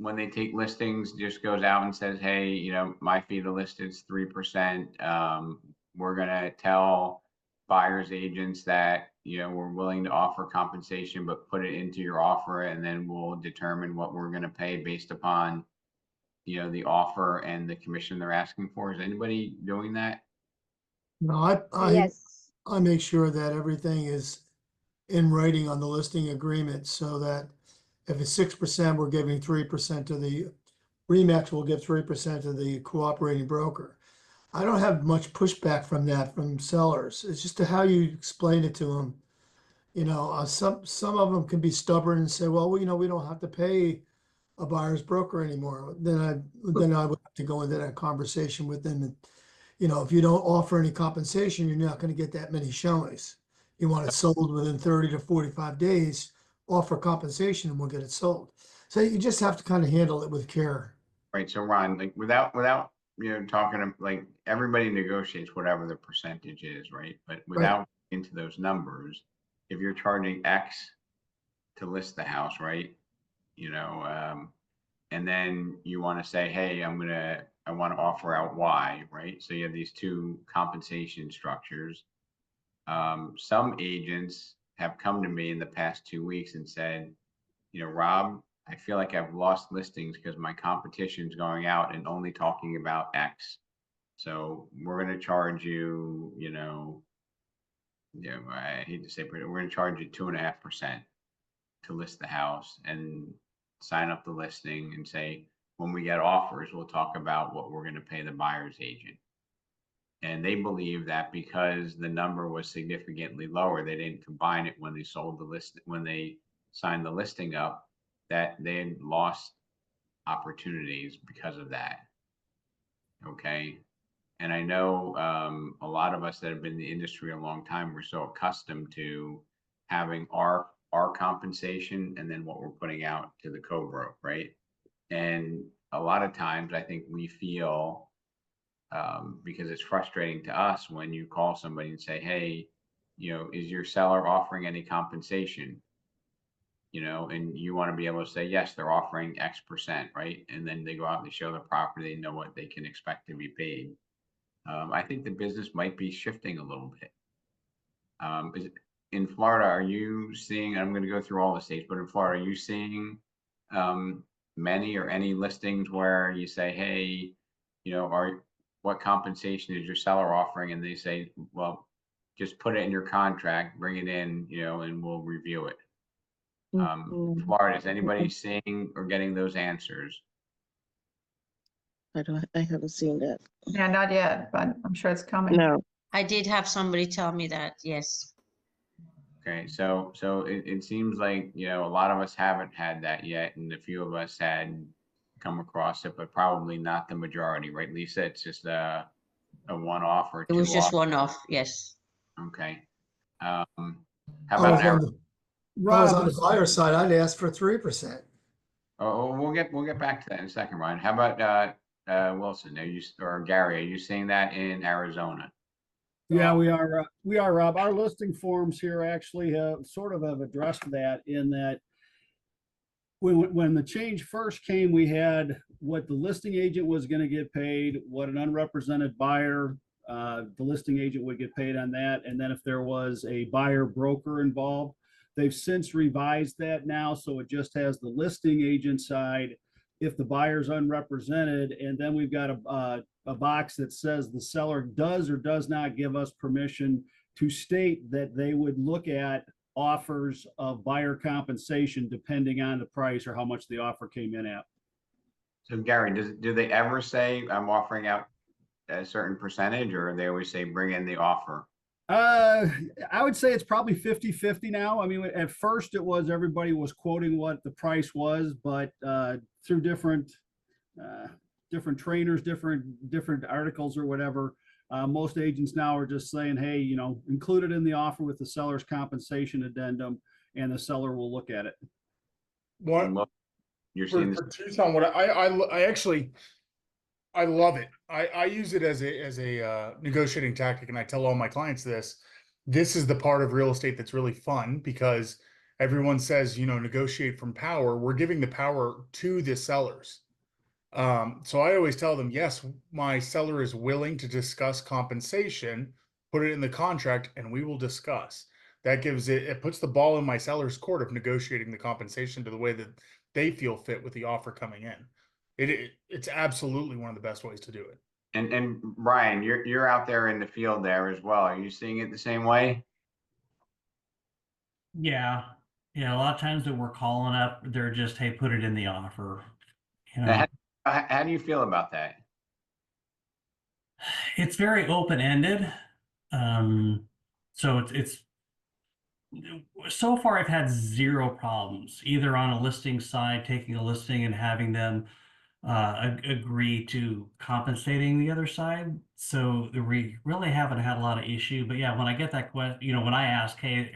when they take listings, just goes out and says, hey, you know, my fee to list is 3%. We're gonna tell buyer's agents that, you know, we're willing to offer compensation, but put it into your offer, and then we'll determine what we're gonna pay based upon, you know, the offer and the commission they're asking for. Is anybody doing that? No, I make sure that everything is in writing on the listing agreement, so that if it's 6%, we're giving 3% to the Remax will give 3% to the cooperating broker. I don't have much pushback from that from sellers. It's just how you explain it to them. You know, some of them can be stubborn and say, well, you know, we don't have to pay a buyer's broker anymore. Then I would have to go into that conversation with them. And, you know, if you don't offer any compensation, you're not going to get that many showings. You want it sold within 30 to 45 days, offer compensation, and we'll get it sold. So you just have to kind of handle it with care. Right, so Ron, like without, you know, like everybody negotiates whatever the percentage is, right? But without into those numbers, if you're charging X to list the house, right? You know, and then you want to say, hey, I want to offer out Y, right? So you have these two compensation structures. Some agents have come to me in the past 2 weeks and said, you know, Rob, I feel like I've lost listings because my competition's going out and only talking about X. So we're going to charge you, you know, I hate to say, but we're going to charge you 2.5% to list the house and sign up the listing and say, when we get offers, we'll talk about what we're going to pay the buyer's agent. And they believe that because the number was significantly lower, they didn't combine it when they sold the list, when they signed the listing up, that they had lost opportunities because of that. Okay. And I know a lot of us that have been in the industry a long time, we're so accustomed to having our compensation and then what we're putting out to the co-broke, right? And a lot of times I think we feel, because it's frustrating to us when you call somebody and say, hey, you know, is your seller offering any compensation? You know, and you want to be able to say, yes, they're offering X%, right? And then they go out and they show the property, they know what they can expect to be paid. I think the business might be shifting a little bit. In Florida, are you seeing, I'm going to go through all the states, but in Florida, are you seeing many or any listings where you say, hey, you know, what compensation is your seller offering? And they say, well, just put it in your contract, bring it in, you know, and we'll review it. Florida, is anybody seeing or getting those answers? I haven't seen that. Yeah, not yet, but I'm sure it's coming. No. I did have somebody tell me that, yes. Okay, so it seems like, you know, a lot of us haven't had that yet, and a few of us had come across it, but probably not the majority, right? Lisa, it's just a one-off or It was just two-off. one-off, yes. Okay. How I about was on Eric? I was on the buyer side, I'd ask for 3%. Oh, we'll get back to that in a second, Ryan. How about Wilson? Or Gary, are you seeing that in Arizona? Yeah, we are, Rob. Our listing forms here actually have addressed that, in that when the change first came, we had what the listing agent was going to get paid, what an unrepresented buyer, the listing agent would get paid on that, and then if there was a buyer broker involved. They've since revised that now, so it just has the listing agent side if the buyer's unrepresented, and then we've got a box that says the seller does or does not give us permission to state that they would look at offers of buyer compensation depending on the price or how much the offer came in at. So Gary, do they ever say I'm offering out a certain percentage, or they always say bring in the offer? I would say it's probably 50-50 now. I mean, at first it was everybody was quoting what the price was, but through different trainers, different articles or whatever, most agents now are just saying, hey, you know, include it in the offer with the seller's compensation addendum, and the seller will look at it. What You're seeing for this? Tucson? What I actually I love it. I use it as a negotiating tactic, and I tell all my clients this. This is the part of real estate that's really fun, because everyone says, negotiate from power. We're giving the power to the sellers. So I always tell them, yes, my seller is willing to discuss compensation, put it in the contract, and we will discuss. That it puts the ball in my seller's court of negotiating the compensation to the way that they feel fit with the offer coming in. It's absolutely one of the best ways to do it. And Brian, you're out there in the field there as well. Are you seeing it the same way? Yeah. Yeah. A lot of times that we're calling up, they're just, hey, put it in the offer. Now, how do you feel about that? It's very open-ended. So it's so far I've had zero problems, either on a listing side, taking a listing and having them agree to compensating the other side. So we really haven't had a lot of issue. But yeah, when I get that question, when I ask, hey,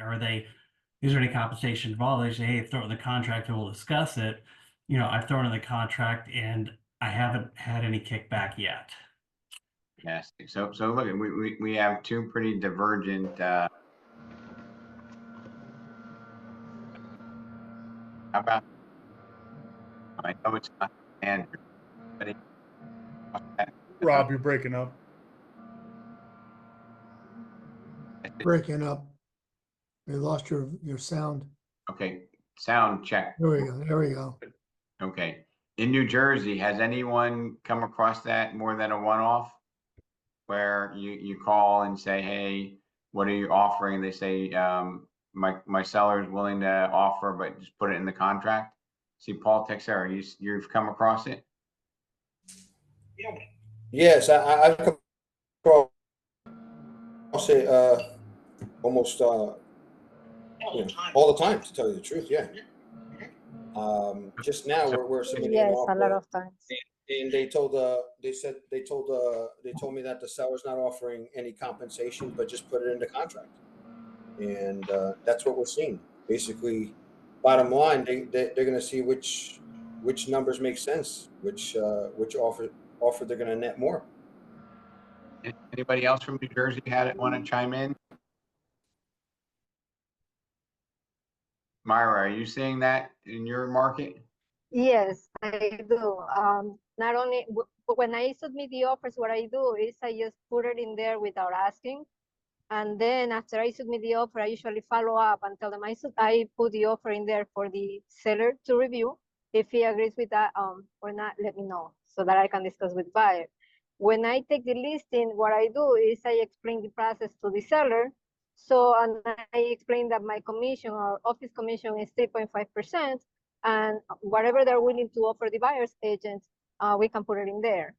is there any compensation involved? They say, hey, throw it in the contract and we'll discuss it. I've thrown in the contract and I haven't had any kickback yet. Yes. So look, we have two pretty divergent. How about? I know it's not standard, but Rob, you're breaking up. Breaking up. We lost your sound. Okay, sound check. There we go. There we go. Okay. In New Jersey, has anyone come across that more than a one-off? Where you call and say, hey, what are you offering? They say, my seller is willing to offer, but just put it in the contract. See, Paul Texera, you've come across it? Yes, I've come across it almost all the time, to tell you the truth. Yeah. Just now we're submitting an offer. Yes, a lot of times. And they told me that the seller's not offering any compensation, but just put it in the contract. And that's what we're seeing. Basically, bottom line, they're going to see which numbers make sense, which offer they're going to net more. Anybody else from New Jersey want to chime in? Myra, are you seeing that in your market? Yes, I do. Not only when I submit the offers, what I do is I just put it in there without asking. And then after I submit the offer, I usually follow up and tell them I put the offer in there for the seller to review. If he agrees with that or not, let me know so that I can discuss with buyer. When I take the listing, what I do is I explain the process to the seller. So and I explain that my commission or office commission is 3.5%, and whatever they're willing to offer the buyer's agent, we can put it in there.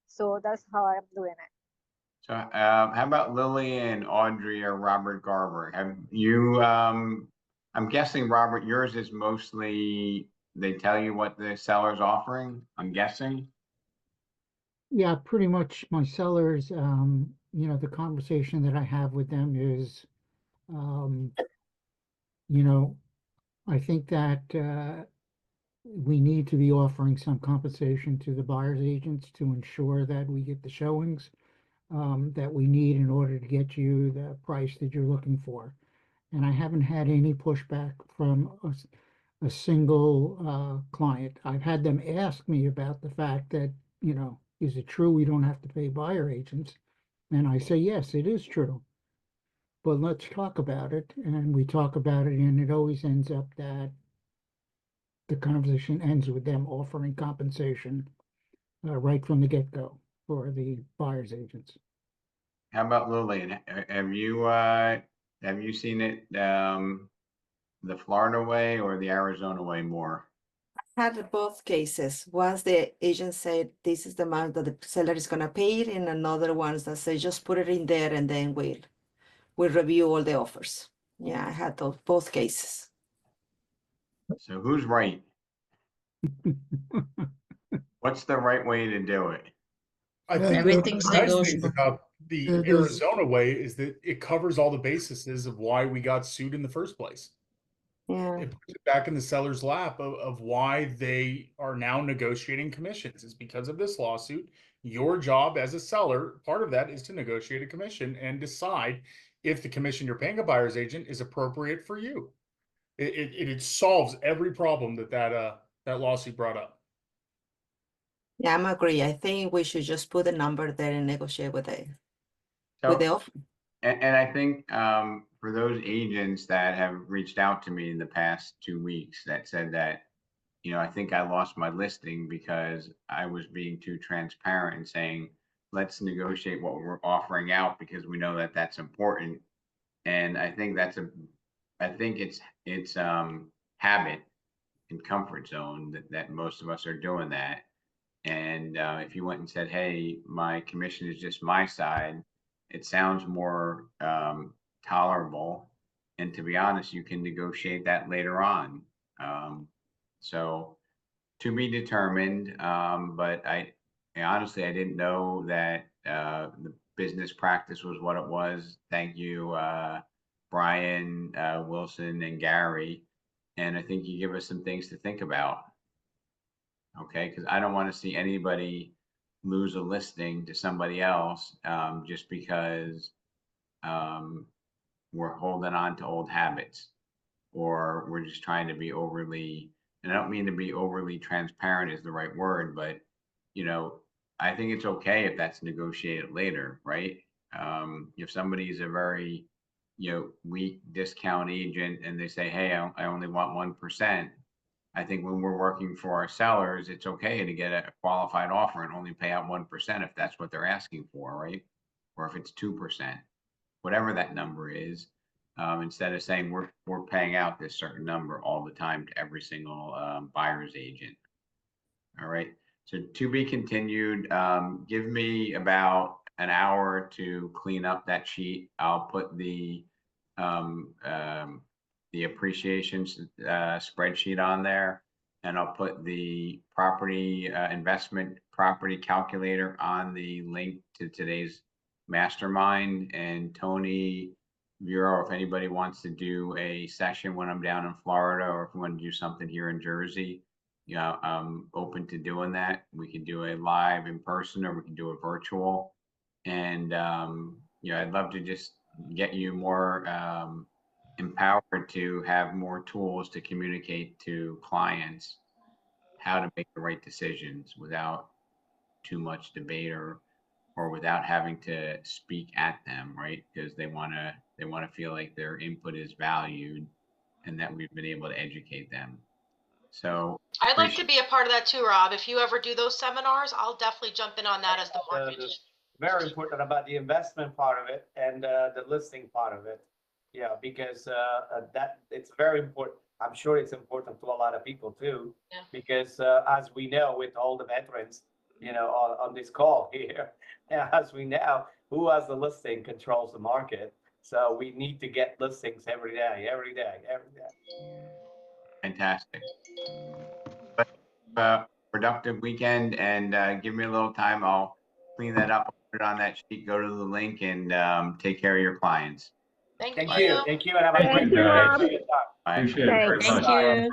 So that's how I'm doing it. So how about Lily and Audrey or Robert Garber? Have you, I'm guessing, Robert, yours is mostly, they tell you what the seller's offering, I'm guessing? Yeah, pretty much my sellers, the conversation that I have with them is, I think that we need to be offering some compensation to the buyer's agents to ensure that we get the showings that we need in order to get you the price that you're looking for. And I haven't had any pushback from a single client. I've had them ask me about the fact that, is it true we don't have to pay buyer agents? And I say, yes, it is true. But let's talk about it. And we talk about it, and it always ends up that the conversation ends with them offering compensation right from the get-go for the buyer's agents. How about Lily? Have you seen it the Florida way or the Arizona way more? Had both cases. Once the agent said this is the amount that the seller is gonna pay it, and another ones that say just put it in there and then we'll review all the offers. Yeah, I had both cases. So who's right? What's the right way to do it? I think Everything's the nice things negotiable. about the Arizona way is that it covers all the bases of why we got sued in the first place. Yeah. It puts it back in the seller's lap of why they are now negotiating commissions is because of this lawsuit. Your job as a seller, part of that is to negotiate a commission and decide if the commission you're paying a buyer's agent is appropriate for you. It solves every problem that lawsuit brought up. Yeah, I'm agree. I think we should just put a number there and negotiate with the So, offer. and I think for those agents that have reached out to me in the past 2 weeks that said that, I think I lost my listing because I was being too transparent and saying, let's negotiate what we're offering out because we know that that's important. And I think it's habit and comfort zone that most of us are doing that. And if you went and said, hey, my commission is just my side, it sounds more tolerable. And to be honest, you can negotiate that later on. So to be determined, but honestly, I didn't know that the business practice was what it was. Thank you, Brian, Wilson, and Gary. And I think you give us some things to think about. Okay, because I don't want to see anybody lose a listing to somebody else just because we're holding on to old habits, or we're just trying to be overly, and I don't mean to be overly transparent is the right word, but I think it's okay if that's negotiated later, right? If somebody's a very weak discount agent and they say, hey, I only want 1%. I think when we're working for our sellers, it's okay to get a qualified offer and only pay out 1% if that's what they're asking for, right? Or if it's 2%, whatever that number is, instead of saying we're paying out this certain number all the time to every single buyer's agent. All right. So to be continued. Give me about an hour to clean up that sheet. I'll put the appreciation spreadsheet on there, and I'll put the property investment property calculator on the link to today's mastermind. And Tony Bureau, if anybody wants to do a session when I'm down in Florida, or if you want to do something here in Jersey, I'm open to doing that. We can do a live in person, or we can do a virtual. And I'd love to just get you more empowered to have more tools to communicate to clients how to make the right decisions without too much debate, or without having to speak at them, right? Because they want to feel like their input is valued and that we've been able to educate them. So I'd like to be a part of that too, Rob. If you ever do those seminars, I'll definitely jump in on that as the market. Very important about the investment part of it and the listing part of it. Yeah, because that it's very important. I'm sure it's important to a lot of people too, because as we know, with all the veterans, on this call here, as we know, who has the listing controls the market. So we need to get listings every day. Fantastic. Productive weekend, and give me a little time. I'll clean that up, put it on that sheet, go to the link, and take care of your clients. Thank you. And have a great day. day. Appreciate it very much. Thank you.